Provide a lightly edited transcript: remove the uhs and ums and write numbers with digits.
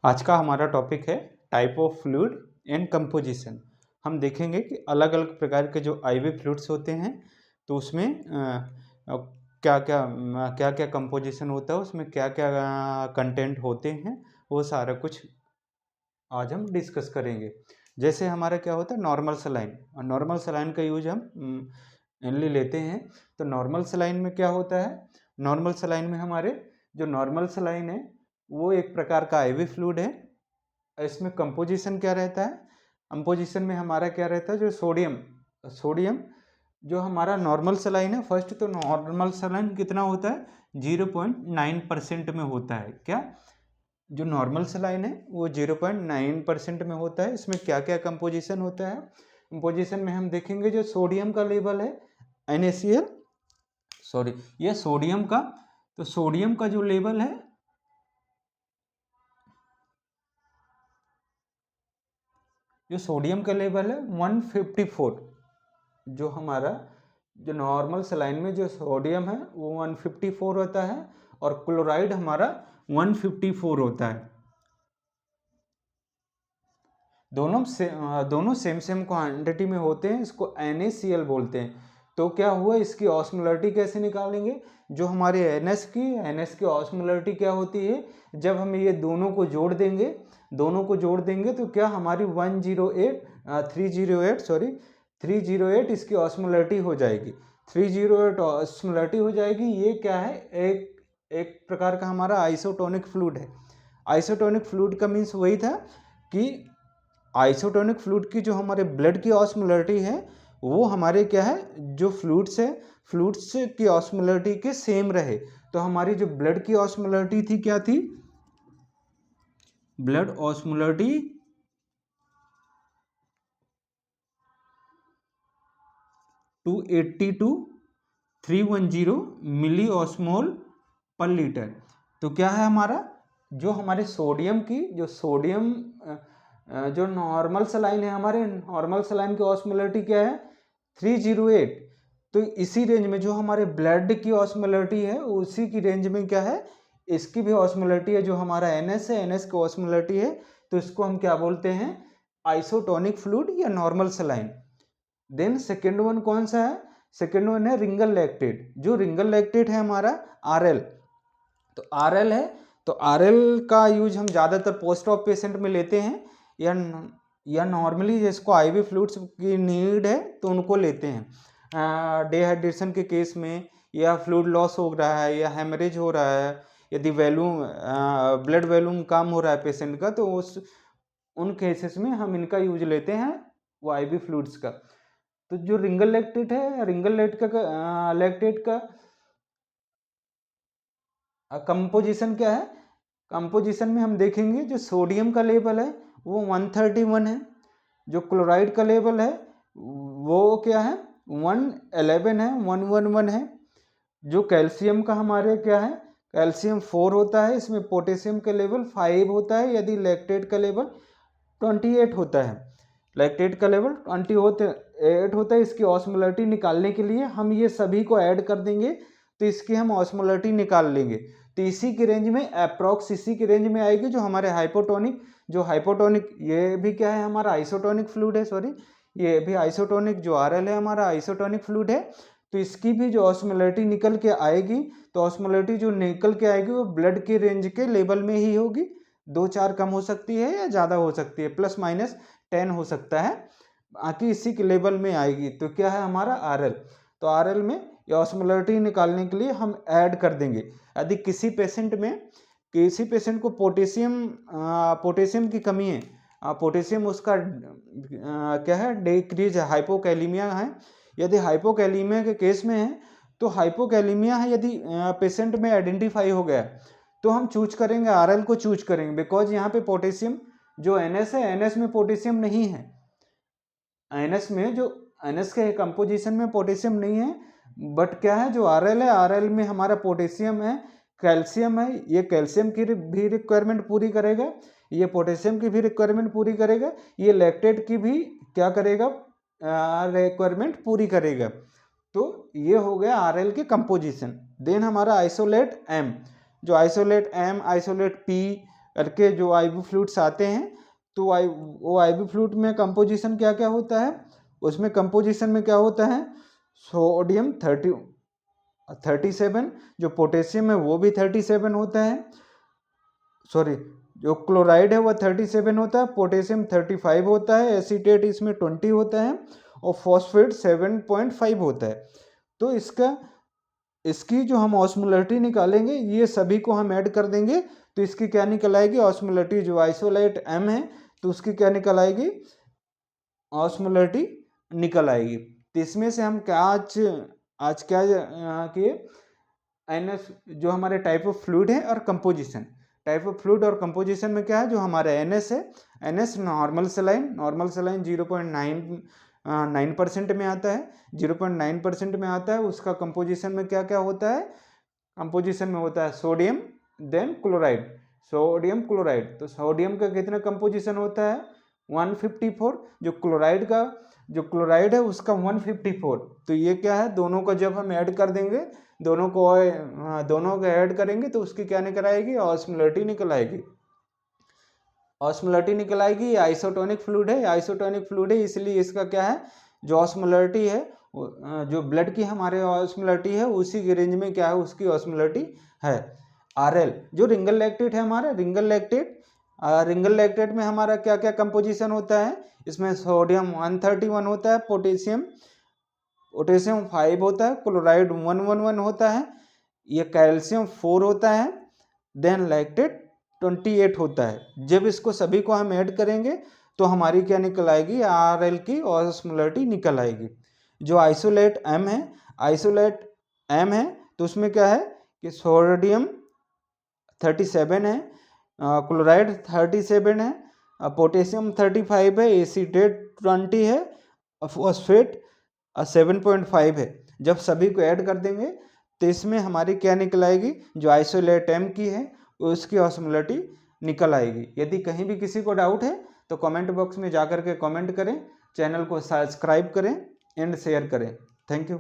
आज का हमारा टॉपिक है type of fluid and composition. हम देखेंगे कि अलग अलग प्रकार के जो आईवी फ्लूइड्स होते हैं तो उसमें क्या क्या कंपोजिशन होता है, उसमें क्या क्या कंटेंट होते हैं, वो सारा कुछ आज हम डिस्कस करेंगे। जैसे हमारा क्या होता है नॉर्मल सलाइन, और नॉर्मल सलाइन का यूज हम मेनली लेते हैं। तो नॉर्मल सलाइन में क्या होता है, नॉर्मल सलाइन में हमारे जो नॉर्मल सलाइन है वो एक प्रकार का आईवी फ्लूइड है। इसमें कंपोजिशन क्या रहता है, कंपोजिशन में हमारा क्या रहता है, जो सोडियम जो हमारा नॉर्मल सलाइन है, फर्स्ट तो नॉर्मल सलाइन कितना होता है 0.9% में होता है। क्या जो नॉर्मल सलाइन है वो 0.9% में होता है। इसमें क्या क्या कंपोजिशन होता है, कंपोजिशन में हम देखेंगे जो सोडियम का लेवल है NaCl, सॉरी ये सोडियम का, तो सोडियम का जो लेवल है जो सोडियम का लेवल है 154, जो हमारा जो नॉर्मल सलाइन में जो सोडियम है वो 154 होता है और क्लोराइड हमारा 154 होता है। दोनों सेम क्वांटिटी में होते हैं। इसको NaCl बोलते हैं। तो क्या हुआ, इसकी ऑस्मोलरिटी कैसे निकालेंगे, जो हमारे NS की ऑस्मोलरिटी क्या होती है, जब हम ये दोनों को जोड़ देंगे तो क्या हमारी 308 इसकी ऑस्मोलरिटी हो जाएगी। 308 ऑस्मोलरिटी हो जाएगी। ये क्या है, एक प्रकार का हमारा आइसोटोनिक फ्लूइड है। आइसोटोनिक फ्लूइड का मीन्स वही था कि आइसोटोनिक फ्लूइड की जो हमारे ब्लड की ऑस्मोलरिटी है वो हमारे क्या है, जो फ्लूइड्स की ऑस्मोलरिटी के सेम रहे। तो हमारी जो ब्लड की ऑस्मोलरिटी थी क्या थी, ब्लड ऑस्मोलरिटी 280 मिली ऑस्मोल पर लीटर। तो क्या है हमारा, जो हमारे सोडियम की जो नॉर्मल सलाइन है, हमारे नॉर्मल सलाइन की ऑस्मोलरिटी क्या है 308। तो इसी रेंज में जो हमारे ब्लड की ऑस्मोलरिटी है उसी की रेंज में क्या है, इसकी भी ऑस्मोलरिटी है। जो हमारा NS है, NS की ऑस्मोलरिटी है, तो इसको हम क्या बोलते हैं, आइसोटोनिक फ्लूइड या normal saline. Then second one कौन सा है, सेकेंड वन है रिंगल लैक्टेट। जो रिंगल लैक्टेट है हमारा RL, तो RL है, तो RL का यूज हम ज़्यादातर पोस्ट ऑफ पेशेंट में लेते हैं, या नॉर्मली जिसको आईवी फ्लूइड्स की नीड है तो उनको लेते हैं। डिहाइड्रेशन के केस में, या फ्लूइड लॉस हो रहा है, या हेमरेज हो रहा है, यदि ब्लड वॉल्यूम कम हो रहा है पेशेंट का, तो उन केसेस में हम इनका यूज लेते हैं, वो आईवी फ्लूइड्स का। तो जो रिंगल लैक्टेट है, लैक्टेट का कंपोजिशन क्या है, कंपोजिशन में हम देखेंगे जो सोडियम का लेवल है वो 131 है, जो क्लोराइड का लेवल है वो क्या है 111 है, 111 है। जो कैल्शियम का हमारे क्या है, कैल्शियम 4 होता है। इसमें पोटेशियम का लेवल 5 होता है, यदि लैक्टेट का लेवल 28 होता है। लैक्टेट का लेवल 28 होता है। इसकी ऑस्मोलरिटी निकालने के लिए हम ये सभी को ऐड कर देंगे तो इसकी हम ऑस्मोलरिटी निकाल लेंगे। तो इसी की रेंज में, अप्रॉक्स इसी की रेंज में आएगी। जो हमारे हाइपोटोनिक ये भी क्या है, हमारा आइसोटोनिक फ्लूइड है, सॉरी ये भी आइसोटोनिक, जो RL है हमारा आइसोटोनिक फ्लूइड है। तो इसकी भी जो ऑस्मोलरिटी निकल के आएगी, तो ऑस्मोलरिटी जो निकल के आएगी वो ब्लड के रेंज के लेवल में ही होगी। 2-4 कम हो सकती है या ज़्यादा हो सकती है, +-10 हो सकता है, बाकी इसी के लेवल में आएगी। तो क्या है हमारा RL, तो RL में ये ऑस्मोलरिटी निकालने के लिए हम ऐड कर देंगे। यदि किसी पेशेंट को पोटेशियम की कमी है, पोटेशियम उसका क्या है डिक्रीज है, हाइपोकैलीमिया है। यदि हाइपोकैलीमिया के केस में है, तो हाइपोकैलीमिया है यदि पेशेंट में आइडेंटिफाई हो गया, तो हम चूज करेंगे RL को चूज करेंगे, बिकॉज यहाँ पे पोटेशियम जो NS है, NS में पोटेशियम नहीं है। NS के कंपोजिशन में पोटेशियम नहीं है, बट क्या है जो RL है, RL में हमारा पोटेशियम है, कैल्शियम है। ये कैल्शियम की भी रिक्वायरमेंट पूरी करेगा, ये पोटेशियम की भी रिक्वायरमेंट पूरी करेगा, ये लैक्टेट की भी क्या करेगा, रिक्वायरमेंट पूरी करेगा। तो ये हो गया RL के कंपोजिशन। देन हमारा आइसोलेट M, जो आइसोलेट M, आइसोलेट P, करके जो आईवी फ्लूइड्स आते हैं, तो वो आईवी फ्लूइड में कंपोजिशन क्या क्या होता है, उसमें कंपोजिशन में क्या होता है, सोडियम 37, जो पोटेशियम है वो भी 37 होता है, सॉरी जो क्लोराइड है वो 37 होता है, पोटेशियम 35 होता है, एसीटेट इसमें 20 होता है और फॉस्फेट 7.5 होता है। तो इसकी जो हम ऑस्मोलरिटी निकालेंगे, ये सभी को हम ऐड कर देंगे तो इसकी क्या निकल आएगी, ऑस्मोलरिटी। जो आइसोलेट M है तो उसकी क्या निकल आएगी, ऑस्मोलरिटी निकल आएगी। तो इसमें से हम क्या आज क्या किए, NS जो हमारे टाइप ऑफ फ्लूइड है और कंपोजिशन, टाइप ऑफ फ्लूइड और कंपोजिशन में क्या है, जो हमारे NS है, NS नॉर्मल सलाइन 0.9% में आता है, 0.9% में आता है। उसका कंपोजिशन में क्या क्या होता है, कंपोजिशन में होता है sodium then chloride, sodium chloride. तो सोडियम का कितना कंपोजिशन होता है 154, जो क्लोराइड है उसका 154। तो ये क्या है, दोनों का जब हम ऐड कर देंगे, दोनों को ऐड करेंगे तो उसकी क्या निकल आएगी, ऑस्मोलरिटी निकल आएगी। ऑस्मोलरिटी निकल आएगी। ये आइसोटोनिक फ्लूइड है, आइसोटोनिक फ्लूइड है, इसलिए इसका क्या है, जो ऑस्मोलरिटी है, जो ब्लड की हमारे ऑस्मोलरिटी है उसी के रेंज में क्या है, उसकी ऑस्मोलरिटी है। RL जो रिंगल लैक्टेट है हमारा, रिंगल लैक्टेट में हमारा क्या क्या कंपोजिशन होता है, इसमें सोडियम 131 होता है, पोटेशियम 5 होता है, क्लोराइड 111 होता है, ये कैल्शियम 4 होता है, देन लैक्टेट 28 होता है। जब इसको सभी को हम ऐड करेंगे तो हमारी क्या निकल आएगी, RL की ऑस्मोलरिटी निकल आएगी। जो आइसोलेट M है तो उसमें क्या है कि सोडियम 37 है, क्लोराइड 37 है, पोटेशियम 35 है, एसीटेट 20 है, फॉस्फेट 7.5 है। जब सभी को ऐड कर देंगे तो इसमें हमारी क्या निकल आएगी, जो आइसोलेट M की है उसकी ऑस्मोलरिटी निकल आएगी। यदि कहीं भी किसी को डाउट है तो कमेंट बॉक्स में जाकर के कमेंट करें, चैनल को सब्सक्राइब करें एंड शेयर करें। Thank you.